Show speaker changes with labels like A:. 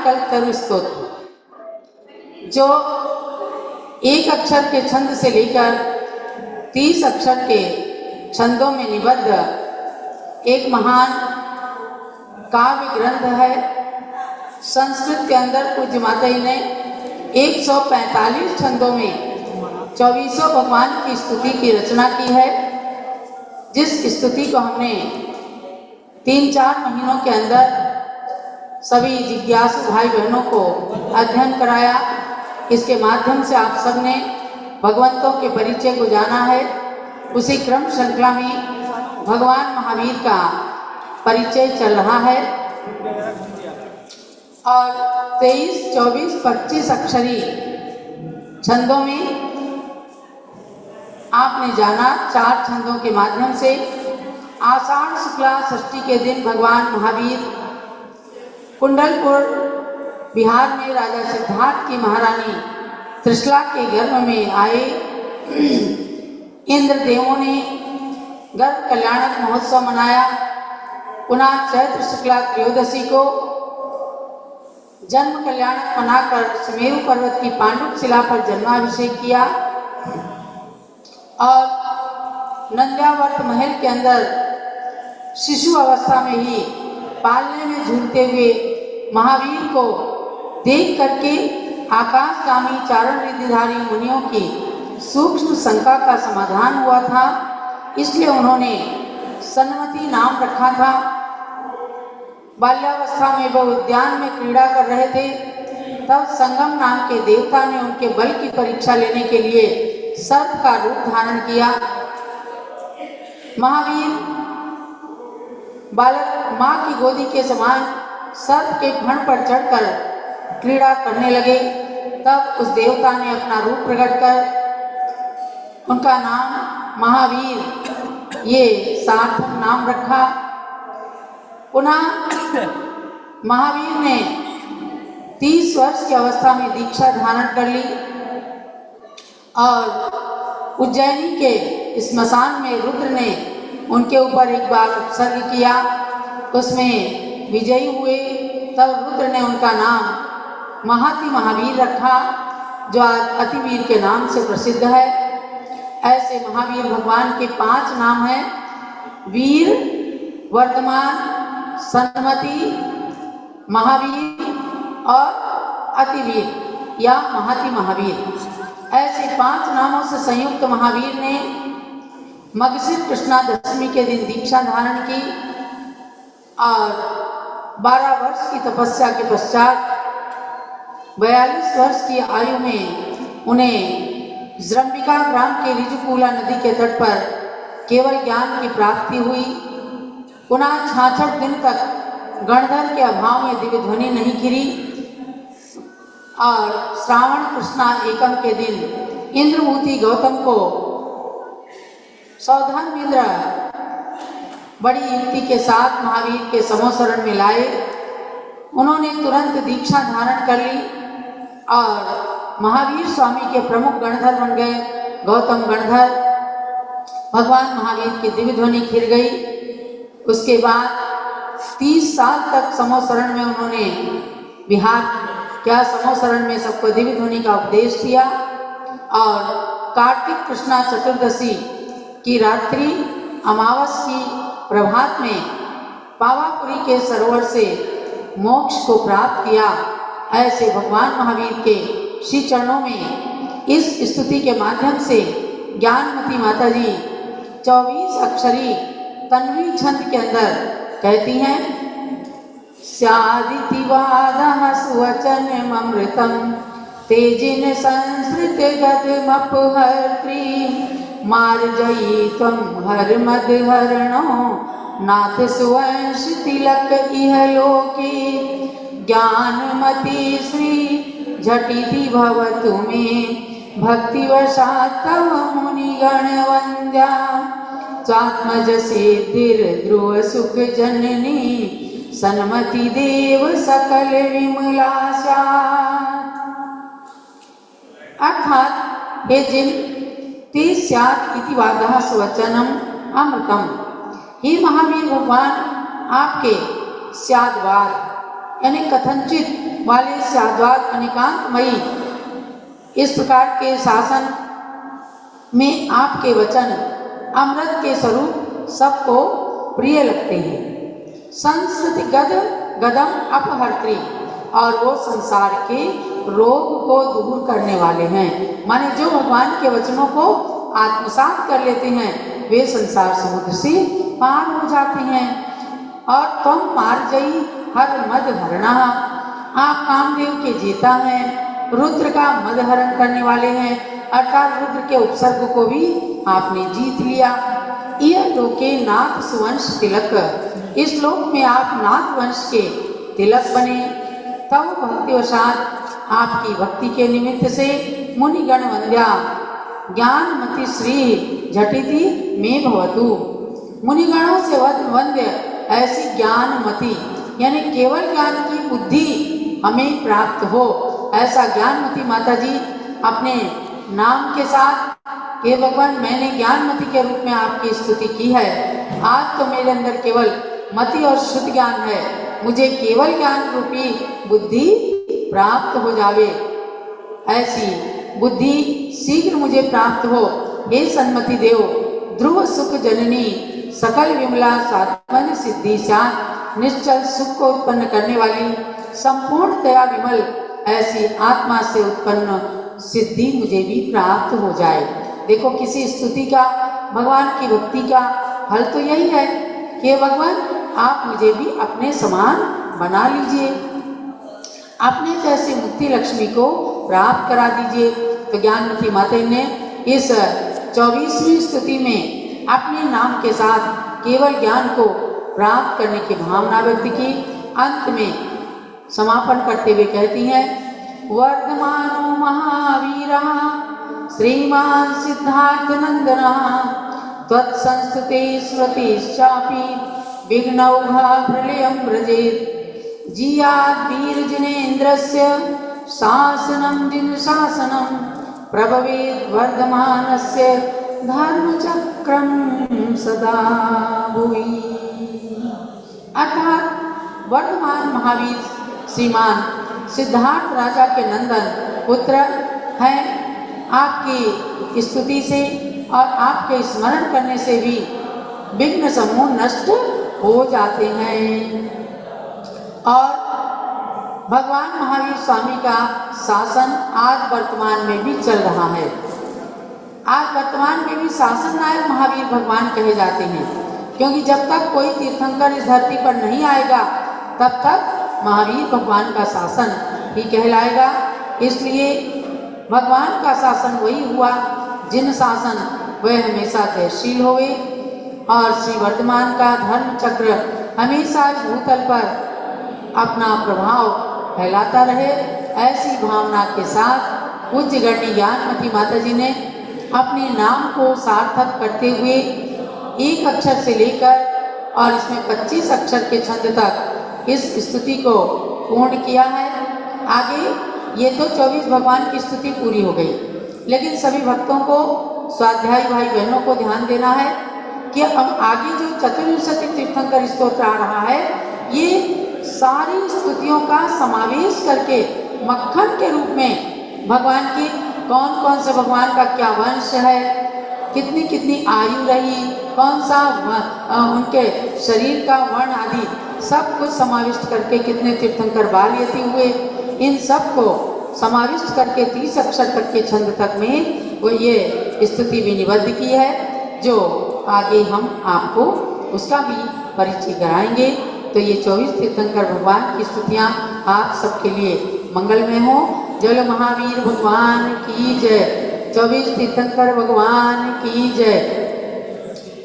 A: कल्पतरु स्तोत्र, जो 1 अक्षर के छंद से लेकर 30 अक्षर के छंदों में निबद्ध एक महान काव्य ग्रंथ है। संस्कृत के अंदर पूज्य माता जी ने 145 छंदों में 24 भगवान की स्तुति की रचना की है, जिस स्तुति को हमने 3-4 महीनों के अंदर सभी जिज्ञासु भाई बहनों को अध्ययन कराया। इसके माध्यम से आप सबने भगवंतों के परिचय को जाना है। उसी क्रम श्रृंखला में भगवान महावीर का परिचय चल रहा है और 23, 24, 25 अक्षरी छंदों में आपने जाना। 4 छंदों के माध्यम से आषाढ़ शुक्ला षष्ठी के दिन भगवान महावीर कुंडलपुर बिहार में राजा सिद्धार्थ की महारानी त्रिशला के गर्भ में आए। इंद्र देवों ने गर्भ कल्याणक महोत्सव मनाया। पुनः चैत्र शुक्ला त्रयोदशी को जन्म कल्याणक मनाकर सुमेरु पर्वत की पांडुप शिला पर जन्माभिषेक किया और नंद्यावर्त महल के अंदर शिशु अवस्था में ही पालने में झूलते हुए महावीर को देख करके आकाशगामी चारण रिद्धिधारी मुनियों की सूक्ष्म शंका का समाधान हुआ था। इसलिए उन्होंने सन्मति नाम रखा था। बाल्यावस्था में वह उद्यान में क्रीड़ा कर रहे थे, तब संगम नाम के देवता ने उनके बल की परीक्षा लेने के लिए सर्प का रूप धारण किया। महावीर बालक माँ की गोदी के समान सर्प के फण पर चढ़कर क्रीड़ा करने लगे। तब उस देवता ने अपना रूप प्रकट कर उनका नाम महावीर ये सार्थक नाम रखा। पुनः महावीर ने 30 वर्ष की अवस्था में दीक्षा धारण कर ली और उज्जैनी के स्मशान में रुद्र ने उनके ऊपर एक बार उत्सर्ग किया, उसमें विजयी हुए। तब रुद्र ने उनका नाम महाति महावीर रखा, जो आज अतिवीर के नाम से प्रसिद्ध है। ऐसे महावीर भगवान के 5 नाम हैं: वीर, वर्धमान, सन्मति, महावीर और अतिवीर या महाति महावीर। ऐसे 5 नामों से संयुक्त महावीर ने मगशिर कृष्णा दशमी के दिन दीक्षा धारण की और 12 वर्ष की तपस्या के पश्चात 42 वर्ष की आयु में उन्हें जृंबिका ग्राम के ऋजुकूला नदी के तट पर केवल ज्ञान की प्राप्ति हुई। पुनः 66 दिन तक गणधर के अभाव में दिव्य ध्वनि नहीं गिरी और श्रावण कृष्णा एकम के दिन इंद्रभूति गौतम को सौधर्मेंद्र बड़ी युक्ति के साथ महावीर के समोसरण में लाए। उन्होंने तुरंत दीक्षा धारण कर ली और महावीर स्वामी के प्रमुख गणधर बन गए। गौतम गणधर भगवान महावीर की दिव्य ध्वनि खिल गई। उसके बाद 30 साल तक समोसरण में उन्होंने बिहार क्या समोसरण में सबको दिव्य ध्वनि का उपदेश दिया और कार्तिक कृष्णा चतुर्दशी की रात्रि अमावस की प्रभात में पावापुरी के सरोवर से मोक्ष को प्राप्त किया। ऐसे भगवान महावीर के श्री चरणों में इस स्तुति के माध्यम से ज्ञानमती माता जी 24 अक्षरी तन्वी छंद के अंदर कहती हैं: स्यादिति वादः सुवचन अमृतम तेजिन संस्कृत गदमपहर्त्री मार्जयी त्वं हर मद हरणो नाथ सुवंश तिलक इह लोके ज्ञानमती श्री झटिति भवतु मे भक्तिवशात् तव मुनिगण वन्द्या स्वात्मज सिद्धिर ध्रुव सुख जननी सन्मति देव सकल विमलाशा। अर्थात हे जिन ते स्यात् इति वादः स्वचनम अमृतम, हे महावीर भगवान आपके स्याद्वाद यानी कथनचित वाले साद्वाद अनिकांतमयी इस प्रकार के शासन में आपके वचन अमृत के स्वरूप सबको प्रिय लगते हैं। संस्कृति गदम अपहर्त्री, और वो संसार के रोग को दूर करने वाले हैं। माने जो भगवान के वचनों को आत्मसात कर लेते हैं वे संसार समुद्र से पार हो जाते हैं। और तुम मार्जयी हर मद हरणा, आप कामदेव के जेता हैं, रुद्र का मद हरण करने वाले हैं, अर्थात रुद्र के उपसर्ग को भी आपने जीत लिया। यह लोके नाथ सुवंश तिलक, इस लोक में आप नाथ वंश के तिलक बने। तब भक्तिवशात आपकी भक्ति के निमित्त से मुनिगण वंद्या ज्ञानमति श्री झटिति में भवतु, मुनिगणों से वंद्य ऐसी ज्ञानमति यानी केवल ज्ञान की बुद्धि हमें प्राप्त हो, ऐसा ज्ञानमती माता जी अपने नाम के साथ कि भगवान मैंने ज्ञानमती के रूप में आपकी स्तुति की है। आज तो मेरे अंदर केवल मति और शुद्ध ज्ञान है, मुझे केवल ज्ञान रूपी बुद्धि प्राप्त हो जावे, ऐसी बुद्धि शीघ्र मुझे प्राप्त हो। हे सन्मति देव, ध्रुव सुख जननी, सकल विमला सात्मन सिद्धि शांत, निश्चल सुख को उत्पन्न करने वाली, संपूर्णतया विमल ऐसी आत्मा से उत्पन्न सिद्धि मुझे भी प्राप्त हो जाए। देखो किसी स्तुति का, भगवान की भक्ति का फल तो यही है कि भगवान आप मुझे भी अपने समान बना लीजिए, अपने जैसे मुक्ति लक्ष्मी को प्राप्त करा दीजिए। तो ज्ञानमती माता ने इस 24वीं स्तुति में अपने नाम के साथ केवल ज्ञान को प्राप्त करने की भावना व्यक्त की। अंत में समापन करते हुए कहती हैं, वर्धमानो महावीरः श्रीमान सिद्धार्थ नंदना, त्वत्संस्तुते स्मृतिश्चापि विघ्नौघा प्रलयं व्रजेत्, जियात् वीरजिनेन्द्रस्य शासनं जिनशासनं, प्रभवेत् वर्धमानस्य धर्मचक्रं सदा भुवि। अर्थात वर्धमान महावीर श्रीमान सिद्धार्थ राजा के नंदन पुत्र हैं। आपकी स्तुति से और आपके स्मरण करने से भी विघ्न समूह नष्ट हो जाते हैं। और भगवान महावीर स्वामी का शासन आज वर्तमान में भी चल रहा है। आज वर्तमान में भी शासन नायक महावीर भगवान कहे जाते हैं, क्योंकि जब तक कोई तीर्थंकर इस धरती पर नहीं आएगा तब तक महावीर भगवान का शासन ही कहलाएगा। इसलिए भगवान का शासन वही हुआ जिन शासन वह हमेशा जयशील होवे, और श्री वर्तमान का धर्म चक्र हमेशा इस भूतल पर अपना प्रभाव फैलाता रहे। ऐसी भावना के साथ पूज्य गण्य ज्ञानमती माता जी ने अपने नाम को सार्थक करते हुए एक अक्षर से लेकर और इसमें 25 अक्षर के छंद तक इस स्तुति को पूर्ण किया है। आगे ये तो 24 भगवान की स्तुति पूरी हो गई, लेकिन सभी भक्तों को, स्वाध्यायी भाई बहनों को ध्यान देना है कि अब आगे जो चतुर्विंशति तीर्थंकर स्तोत्र आ रहा है, ये सारी स्तुतियों का समावेश करके मक्खन के रूप में भगवान की कौन कौन से भगवान का क्या वंश है, कितनी कितनी आयु रही, कौन सा उनके शरीर का वर्ण आदि सब कुछ समाविष्ट करके कितने तीर्थंकर बाल यति हुए, इन सब को समाविष्ट करके 30 अक्षर तक के छंद तक में वो ये स्तुति भी निबद्ध की है, जो आगे हम आपको उसका भी परिचय कराएंगे। तो ये 24 तीर्थंकर भगवान की स्तुतियाँ आप सबके लिए मंगलमय हो। जल महावीर भगवान की जय, 24 तीर्थंकर भगवान की जय।